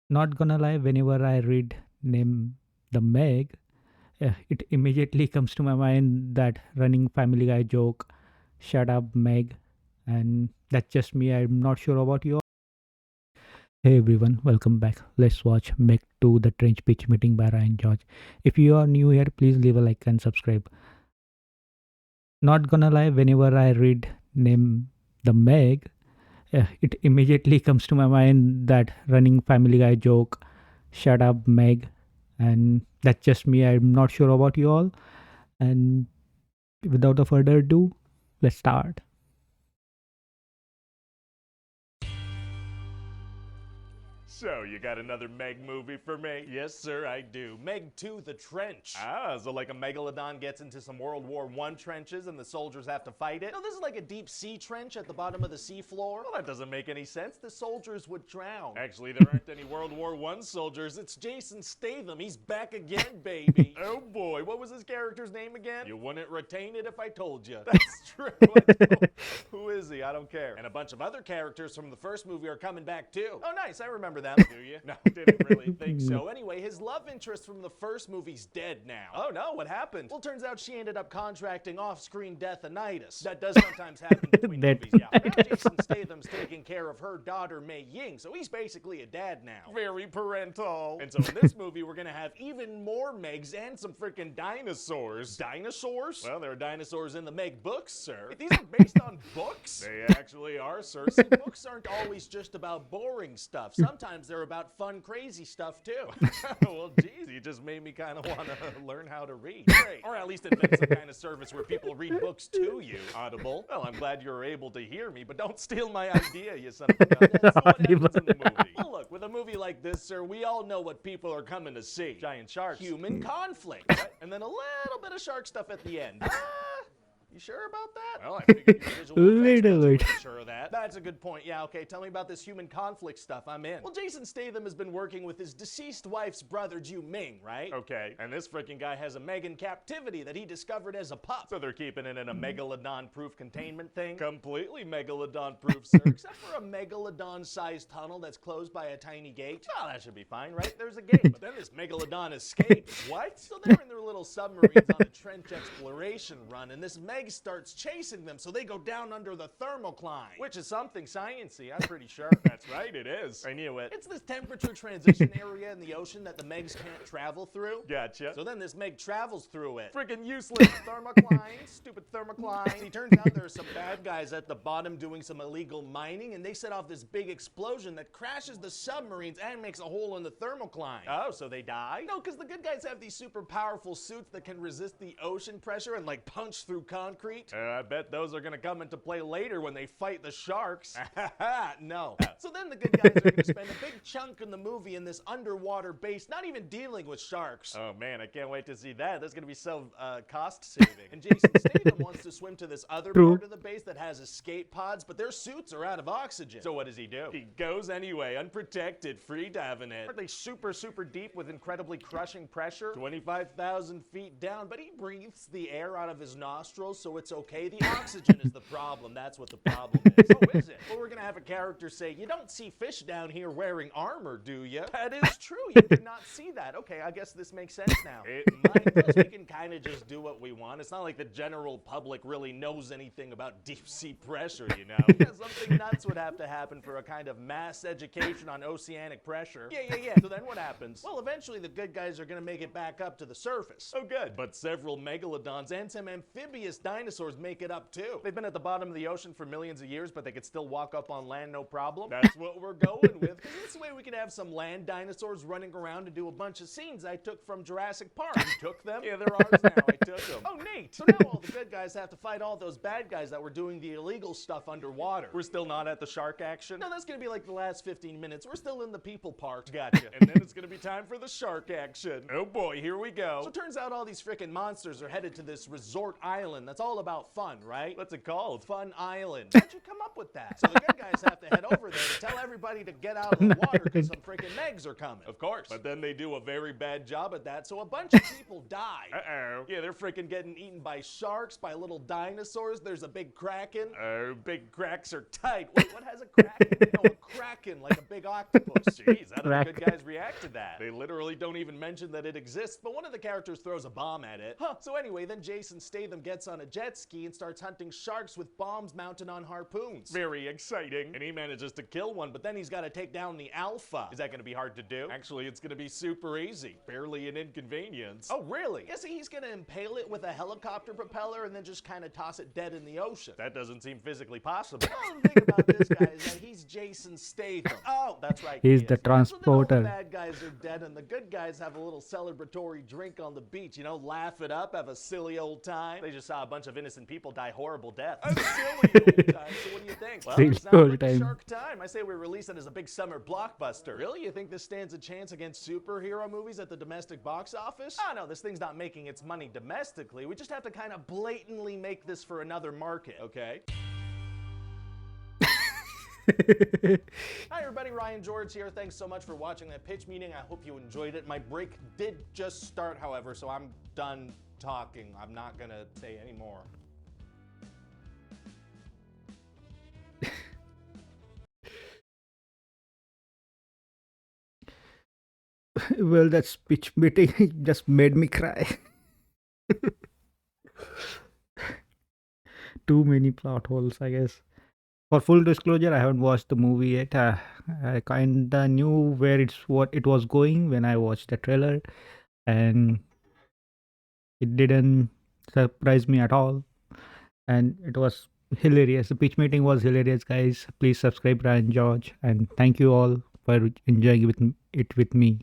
Not gonna lie, whenever I read name the Meg, it immediately comes to my mind that running Family Guy joke, "Shut up, Meg," and that's just me. I'm not sure about you all. Hey everyone, welcome back. Let's watch Meg 2 The Trench Pitch Meeting by Ryan George. If you are new here, please leave a like and subscribe. Not gonna lie, whenever I read name the Meg, it immediately comes to my mind that running Family Guy joke, "Shut up, Meg," and that's just me. I'm not sure about you all. And without a further ado, let's start. So, you got another Meg movie for me? Yes, sir, I do. Meg 2, The Trench. Ah, so like a megalodon gets into some World War I trenches and the soldiers have to fight it? No, this is like a deep sea trench at the bottom of the seafloor. Well, that doesn't make any sense. The soldiers would drown. Actually, there aren't any World War I soldiers. It's Jason Statham. He's back again, baby. Oh boy, what was his character's name again? You wouldn't retain it if I told you. That's true. Who is he? I don't care. And a bunch of other characters from the first movie are coming back too. Oh, nice. I remember them. Do you? No, didn't really think so. So anyway, his love interest from the first movie's dead now. Oh no, what happened? Well, turns out she ended up contracting off-screen deathinitis. That does sometimes happen between That- movies, yeah. Now Jason Statham's taking care of her daughter, Mei Ying, so he's basically a dad now. Very parental. And so in this movie, we're gonna have even more Megs and some freaking dinosaurs. Dinosaurs? Well, there are dinosaurs in the Meg books, sir. If these are based on books? They actually are, sir. See, books aren't always just about boring stuff. Sometimes they're about fun, crazy stuff, too. Well, geez, you just made me kind of want to learn how to read. Great. Or at least invent some kind of service where people read books to you. Audible. Well, I'm glad you're able to hear me, but don't steal my idea, you son of a gun. So what happens Audible. in the movie? Well, look, with a movie like this, sir, we all know what people are coming to see. Giant sharks. Human conflict. Right? And then a little bit of shark stuff at the end. You sure about that? Well, I figured Your visual Wait effects a guys minute. weren't sure of that. That's a good point. Yeah, okay. Tell me about this human conflict stuff. I'm in. Well, Jason Statham has been working with his deceased wife's brother, Ju Ming, right? Okay, And this freaking guy has a Meg in captivity that he discovered as a pup. so they're keeping it in a megalodon-proof containment thing? Completely megalodon-proof, sir, except for a megalodon-sized tunnel that's closed by a tiny gate. Oh, that should be fine, right? There's a gate. But then this megalodon escapes. What? So they're in their little submarines on a trench exploration run, and this Meg starts chasing them, so they go down under the thermocline. Which is something science-y, I'm pretty sure. That's right, it is. I knew it. It's this temperature transition area in the ocean that the Megs can't travel through. Gotcha. So then this Meg travels through it. Freaking useless. Thermocline, stupid thermocline. See, turns out there are some bad guys at the bottom doing some illegal mining, and they set off this big explosion that crashes the submarines and makes a hole in the thermocline. Oh, so they die? No, because the good guys have these super powerful suits that can resist the ocean pressure and like punch through concrete. I bet those are gonna come into play later when they fight the sharks. No. So then the good guys are going to spend a big chunk in the movie in this underwater base, not even dealing with sharks. Oh man, I can't wait to see that. That's gonna be so Cost-saving. And Jason Statham wants to swim to this other True. part of the base that has escape pods, but their suits are out of oxygen. So what does he do? He goes anyway, unprotected, free diving it. Aren't they super, super deep with incredibly crushing pressure? 25,000 feet down, but he breathes the air out of his nostrils, so it's okay. The oxygen is the problem. That's what the problem is. Oh, is it? Well, we're gonna have a character say, "You don't see fish down here wearing armor, do you?" That is true. You do not see that. Okay, I guess this makes sense now. It might. Plus, we can kind of just do what we want. It's not like the general public really knows anything about deep sea pressure, you know? Yeah, something nuts would have to happen for a kind of mass education on oceanic pressure. Yeah. So then what happens? Well, eventually the good guys are gonna make it back up to the surface. Oh good. But several megalodons and some amphibious dinosaurs make it up too. They've been at the bottom of the ocean for millions of years, but they could still walk up on land no problem. That's what we're going with, because this way we can have some land dinosaurs running around and do a bunch of scenes I took from Jurassic Park. You took them? Yeah, they're ours now. I took them. Oh, neat. So now all the good guys have to fight all those bad guys that were doing the illegal stuff underwater. We're still not at the shark action? No, that's gonna be like the last 15 minutes. We're still in the people part. Gotcha. And then it's gonna be time for the shark action. Oh boy, here we go. So it turns out all these frickin' monsters are headed to this resort island that's all about fun, right? What's it called? Fun Island. How'd you come up with that? So the good guys have to head over there to tell everybody to get out of the water because some freaking Megs are coming. Of course. But then they do a very bad job at that, so a bunch of people die. Uh-oh. Yeah, they're freaking getting eaten by sharks, by little dinosaurs. There's a big kraken. Oh, big cracks are tight. Wait, what has a kraken? No, a kraken, like a big octopus. Jeez, how do the good guys react to that? They literally don't even mention that it exists, but one of the characters throws a bomb at it. Huh. So anyway, then Jason Statham gets on a jet ski and starts hunting sharks with bombs mounted on harpoons. Very exciting. And he manages to kill one, but then he's got to take down the alpha. Is that going to be hard to do? Actually, it's going to be super easy. Barely an inconvenience. Oh, really? Yeah, see, he's going to impale it with a helicopter propeller and then just kind of toss it dead in the ocean. That doesn't seem physically possible. Oh, the thing about this guy is that he's Jason Statham. Oh, that's right. He's he the is. Yeah, so then all the transporter. bad guys are dead and the good guys have a little celebratory drink on the beach, you know, laugh it up, have a silly old time. They just saw a bunch of innocent people die horrible deaths. A silly old time. So what do you think? Well, Silly it sounds old like time. Shark Time. I say we release it as a big summer blockbuster. Really? You think this stands a chance against superhero movies at the domestic box office? Oh no, this thing's not making its money domestically. We just have to kind of blatantly make this for another market, okay? Hi everybody, Ryan George here. Thanks so much for watching that pitch meeting. I hope you enjoyed it. My break did just start, however, so I'm done talking. I'm not gonna say any more. Well, that speech meeting just made me cry. Too many plot holes, I guess. For full disclosure, I haven't watched the movie yet. I kinda knew what it was going when I watched the trailer, and it didn't surprise me at all. And it was hilarious. The pitch meeting was hilarious, guys. Please subscribe, Ryan George, and thank you all for enjoying it with me.